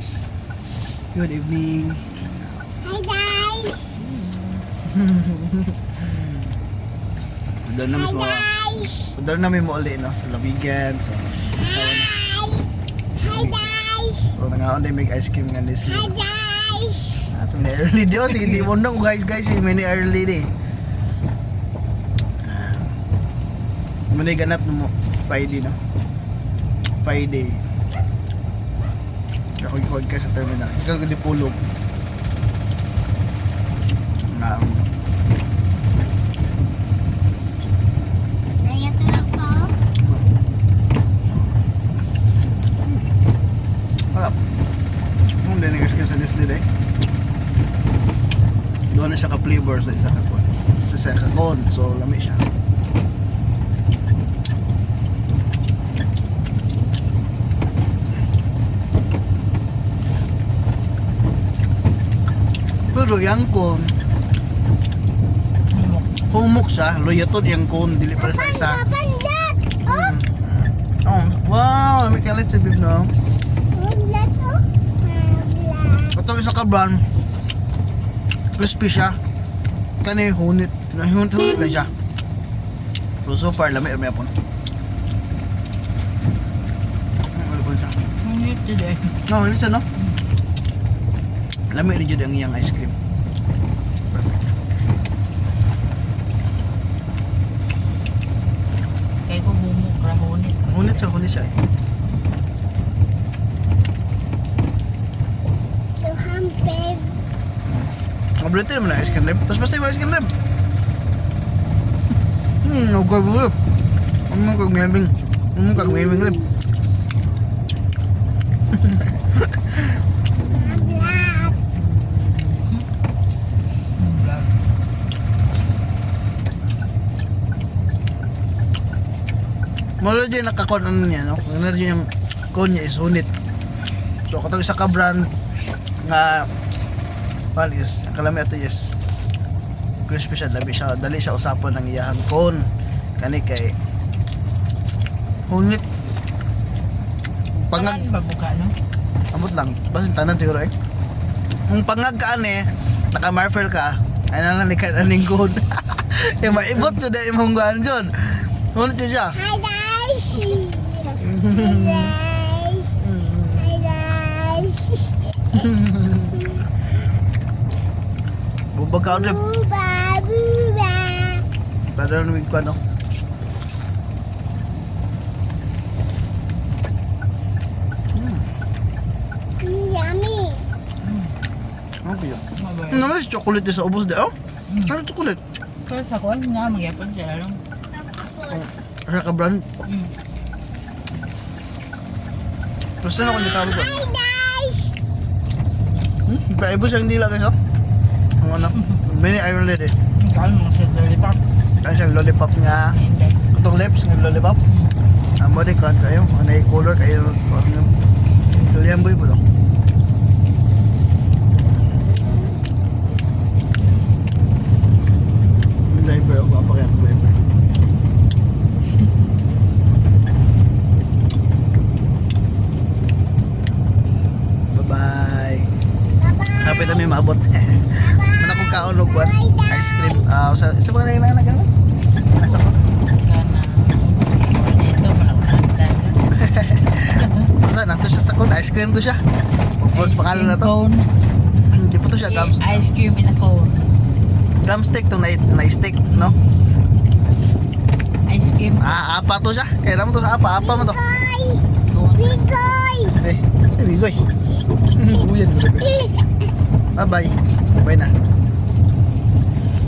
guys. Good evening. Hi guys! Doon namin mo. Doon namin mo uli no sa labigan sa Hi guys! so nangaon din make ice cream nga this. Hi guys! As many early di sige di mo nang guys many early di. Muna ganap mo Friday no. Friday. Ako ikod ka sa terminal. Ikaw gudi pulog. Nayatulog ko? Harap. Hindi na ice cream sa Nestle day. Doon na siya ka-flavor sa isa ka-con. Sa isa ka-con. So, lami siya. Pero yung con, humok siya. Loyatod yung con. Dili para sa isa. Papandat! Oh! Oh, wow! Lami ka let's bib no? Papandat oh! Papandat! Ito isa ka brand. Crispy siya. Kani hunit. Hunit na siya. Pero so far, lami po. Ano po siya? Hunit today. No, hunit siya no? Lami rin dyan ang iyang ice cream. Perfect. Kaya ko bumuk ra hunit. Hunit siya eh. Tuhan babe! Mabaliti naman na ice cream rib. Tapos basta yung ice cream rib. Nagkag rib. Ano kag-mebing rib. Papandat! Mula dyan nakakon ano niya no? Ano dyan yung con niya is hunit. So katong isa ka brand nga well is ang kalami ito is crispy siya, dali siya usapon ng iyahang con kani kay hunit pangag Mabuka no? amot lang basin tanan siguro eh kung pangag ka ani naka marfel ka ay na lang ikan aning con yung maibot yun dahil imong gaan dyan hunit yun siya. Hi guys! Hi guys! Hi guys! Bubag ka ulit. Buba! Buba! Tada nuwig ko ano. Yummy! Ano ba yun? Mabay. Ano naman si chocolate sa ubos de oh? Ano chocolate? Kaya sa kuwan nga magyapon siya lang. Asa ka brand? Basta na kung natawag ko. Hi guys! Paibos ang dila guys oh. Ang ano? Mini Iron Lady. Kaan mga sa lollipop. Kaya siyang lollipop nga. Hindi. Itong lips nga lollipop. Amo di kan kayo. Ano yung color kayo. Kaliyan boy po no? Driver ako apa kaya driver. Bye-bye. Bye-bye! Kapit na may maabot. Mana kong kaon og buwan. Ice cream. Sa mga na ganun. Nasa ko. Kana. Dito manakulahan. Basta nato siya sa kon. Ice cream to siya. Wag pangalan na to. Cone. Di pa to siya gums. Ice cream in a cone. Drumstick to na stick, no? Ice cream. Apa to siya. Kaya naman to sa apa mo to. Bigoy! Bigoy! Eh, bigoy. Uyan. Bye-bye. Bye na.